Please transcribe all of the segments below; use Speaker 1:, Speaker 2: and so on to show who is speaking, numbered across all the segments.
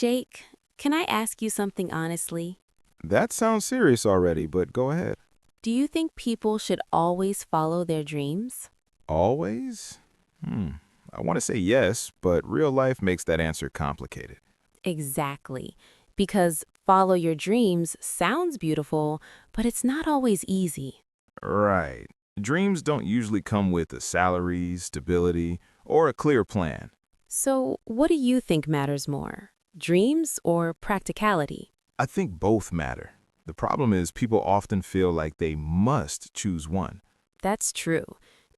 Speaker 1: Jake, can I ask you something honestly?
Speaker 2: That sounds serious already, but go ahead.
Speaker 1: Do you think people should always follow their dreams?
Speaker 2: Always? Hmm. I want to say yes, but real life makes that answer complicated.
Speaker 1: Exactly. Because follow your dreams sounds beautiful, but it's not always easy.
Speaker 2: Right. Dreams don't usually come with a salary, stability, or a clear plan.
Speaker 1: So, what do you think matters more? Dreams or practicality?
Speaker 2: I think both matter. The problem is people often feel like they must choose one.
Speaker 1: That's true.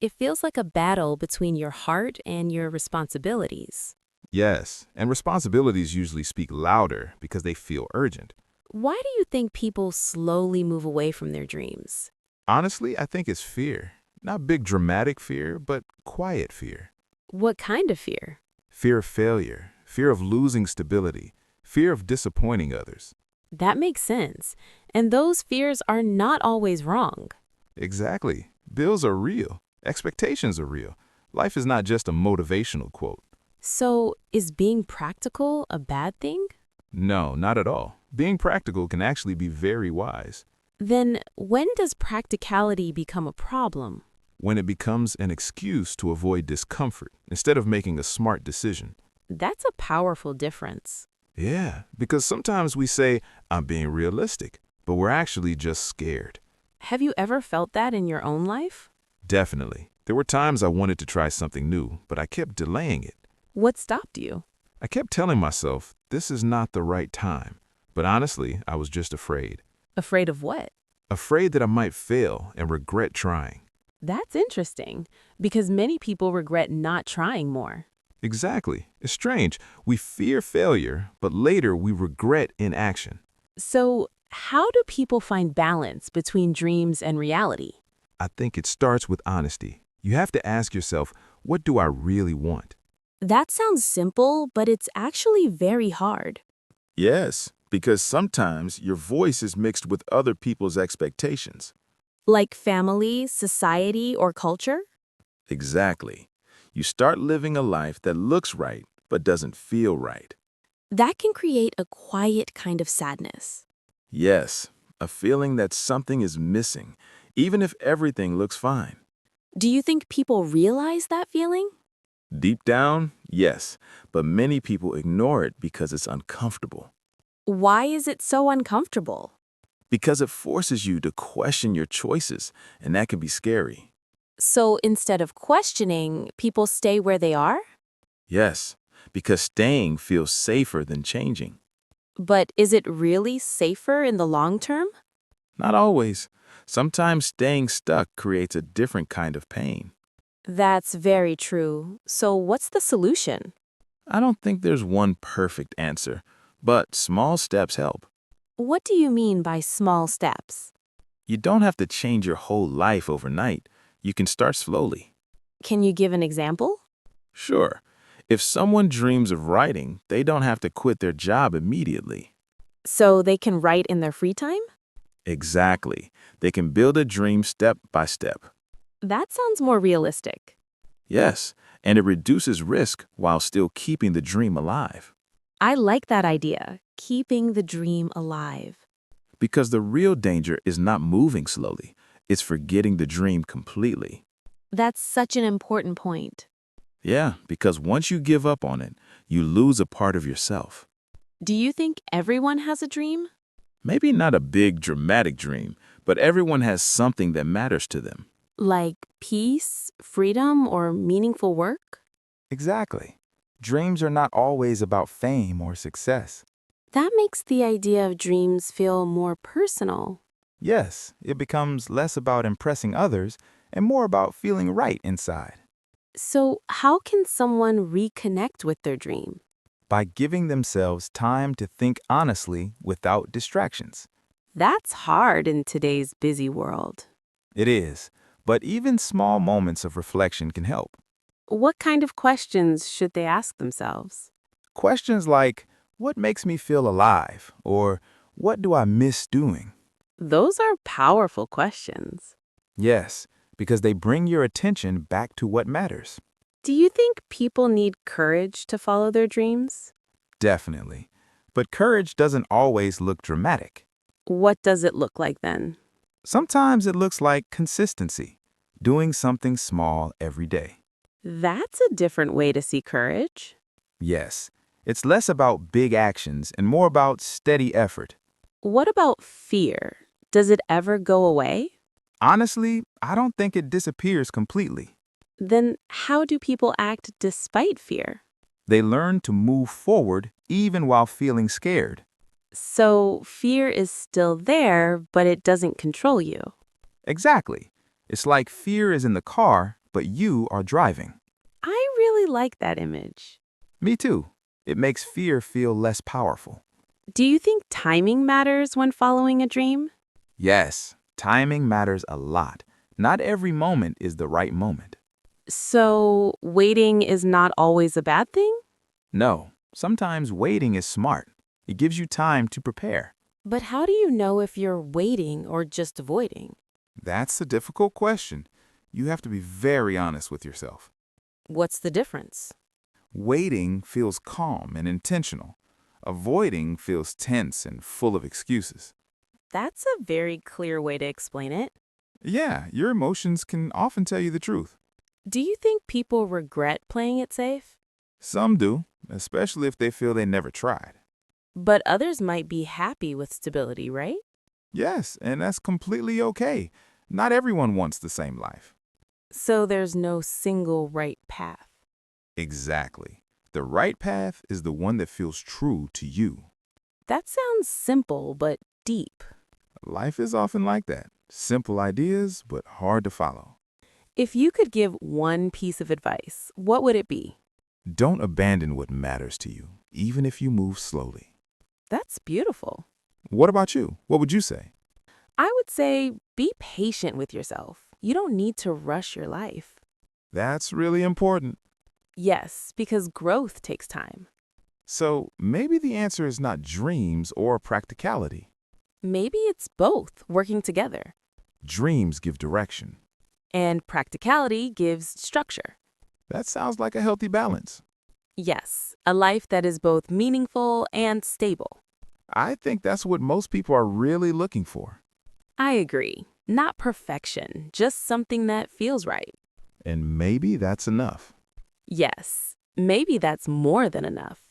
Speaker 1: It feels like a battle between your heart and your responsibilities.
Speaker 2: Yes, and responsibilities usually speak louder because they feel urgent.
Speaker 1: Why do you think people slowly move away from their dreams?
Speaker 2: Honestly, I think it's fear. Not big dramatic fear, but quiet fear.
Speaker 1: What kind of fear?
Speaker 2: Fear of failure, fear of losing stability, fear of disappointing others.
Speaker 1: That makes sense. And those fears are not always wrong.
Speaker 2: Exactly. Bills are real. Expectations are real. Life is not just a motivational quote.
Speaker 1: So, is being practical a bad thing?
Speaker 2: No, not at all. Being practical can actually be very wise
Speaker 1: Then, when does practicality become a problem?
Speaker 2: when it becomes an excuse to avoid discomfort instead of making a smart decision.
Speaker 1: That's a powerful difference.
Speaker 2: Yeah, because sometimes we say, I'm being realistic, but we're actually just scared.
Speaker 1: Have you ever felt that in your own life?
Speaker 2: Definitely. There were times I wanted to try something new, but I kept delaying it.
Speaker 1: What stopped you?
Speaker 2: I kept telling myself, this is not the right time. But honestly, I was just afraid.
Speaker 1: Afraid of what?
Speaker 2: Afraid that I might fail and regret trying.
Speaker 1: That's interesting, because many people regret not trying more.
Speaker 2: Exactly. It's strange. We fear failure, but later we regret inaction.
Speaker 1: So, how do people find balance between dreams and reality?
Speaker 2: I think it starts with honesty. You have to ask yourself, what do I really want?
Speaker 1: That sounds simple, but it's actually very hard.
Speaker 3: Yes, because sometimes your voice is mixed with other people's expectations.
Speaker 1: Like family, society, or culture?
Speaker 3: Exactly. You start living a life that looks right but doesn't feel right.
Speaker 1: That can create a quiet kind of sadness.
Speaker 3: Yes, a feeling that something is missing, even if everything looks fine.
Speaker 1: Do you think people realize that feeling?
Speaker 3: Deep down, yes, but many people ignore it because it's uncomfortable.
Speaker 1: Why is it so uncomfortable?
Speaker 3: Because it forces you to question your choices, and that can be scary.
Speaker 1: So instead of questioning, people stay where they are?
Speaker 3: Yes, because staying feels safer than changing.
Speaker 1: But is it really safer in the long term?
Speaker 3: Not always. Sometimes staying stuck creates a different kind of pain.
Speaker 1: That's very true. So what's the solution?
Speaker 3: I don't think there's one perfect answer, but small steps help.
Speaker 1: What do you mean by small steps?
Speaker 3: You don't have to change your whole life overnight. You can start slowly.
Speaker 1: Can you give an example?
Speaker 3: Sure, if someone dreams of writing, they don't have to quit their job immediately.
Speaker 1: So they can write in their free time?
Speaker 3: Exactly. They can build a dream step by step.
Speaker 1: That sounds more realistic.
Speaker 3: Yes, and it reduces risk while still keeping the dream alive.
Speaker 1: I like that idea, keeping the dream alive.
Speaker 3: Because the real danger is not moving slowly, it's forgetting the dream completely.
Speaker 1: That's such an important point.
Speaker 3: Yeah, because once you give up on it, you lose a part of yourself.
Speaker 1: Do you think everyone has a dream?
Speaker 3: Maybe not a big, dramatic dream, but everyone has something that matters to them.
Speaker 1: Like peace, freedom, or meaningful work?
Speaker 4: Exactly. Dreams are not always about fame or success.
Speaker 1: That makes the idea of dreams feel more personal.
Speaker 4: Yes, it becomes less about impressing others and more about feeling right inside.
Speaker 1: So, how can someone reconnect with their dream?
Speaker 4: By giving themselves time to think honestly without distractions.
Speaker 1: That's hard in today's busy world.
Speaker 4: It is, but even small moments of reflection can help.
Speaker 1: What kind of questions should they ask themselves?
Speaker 4: Questions like, what makes me feel alive? Or, what do I miss doing?
Speaker 1: Those are powerful questions.
Speaker 4: Yes, because they bring your attention back to what matters.
Speaker 1: Do you think people need courage to follow their dreams?
Speaker 4: Definitely. But courage doesn't always look dramatic.
Speaker 1: What does it look like then?
Speaker 4: Sometimes it looks like consistency, doing something small every day.
Speaker 1: That's a different way to see courage.
Speaker 4: Yes, it's less about big actions and more about steady effort.
Speaker 1: What about fear? Does it ever go away?
Speaker 4: Honestly, I don't think it disappears completely.
Speaker 1: Then how do people act despite fear?
Speaker 4: They learn to move forward even while feeling scared.
Speaker 1: So fear is still there, but it doesn't control you.
Speaker 4: Exactly. It's like fear is in the car, but you are driving.
Speaker 1: I really like that image.
Speaker 4: Me too. It makes fear feel less powerful.
Speaker 1: Do you think timing matters when following a dream?
Speaker 4: Yes, timing matters a lot. Not every moment is the right moment.
Speaker 1: So waiting is not always a bad thing?
Speaker 4: No, sometimes waiting is smart. It gives you time to prepare.
Speaker 1: But how do you know if you're waiting or just avoiding?
Speaker 2: That's a difficult question. You have to be very honest with yourself.
Speaker 1: What's the difference?
Speaker 2: Waiting feels calm and intentional. Avoiding feels tense and full of excuses.
Speaker 1: That's a very clear way to explain it.
Speaker 2: Yeah, your emotions can often tell you the truth.
Speaker 1: Do you think people regret playing it safe?
Speaker 2: Some do, especially if they feel they never tried.
Speaker 1: But others might be happy with stability, right?
Speaker 2: Yes, and that's completely okay. Not everyone wants the same life.
Speaker 1: So there's no single right path.
Speaker 2: Exactly. The right path is the one that feels true to you.
Speaker 1: That sounds simple, but deep.
Speaker 2: Life is often like that. Simple ideas, but hard to follow.
Speaker 1: If you could give one piece of advice, what would it be?
Speaker 2: Don't abandon what matters to you, even if you move slowly.
Speaker 1: That's beautiful.
Speaker 2: What about you? What would you say?
Speaker 1: I would say be patient with yourself. You don't need to rush your life.
Speaker 2: That's really important.
Speaker 1: Yes, because growth takes time.
Speaker 2: So maybe the answer is not dreams or practicality.
Speaker 1: Maybe it's both working together.
Speaker 2: Dreams give direction.
Speaker 1: And practicality gives structure.
Speaker 2: That sounds like a healthy balance.
Speaker 1: Yes, a life that is both meaningful and stable.
Speaker 2: I think that's what most people are really looking for.
Speaker 1: I agree. Not perfection, just something that feels right.
Speaker 2: And maybe that's enough.
Speaker 1: Yes, maybe that's more than enough.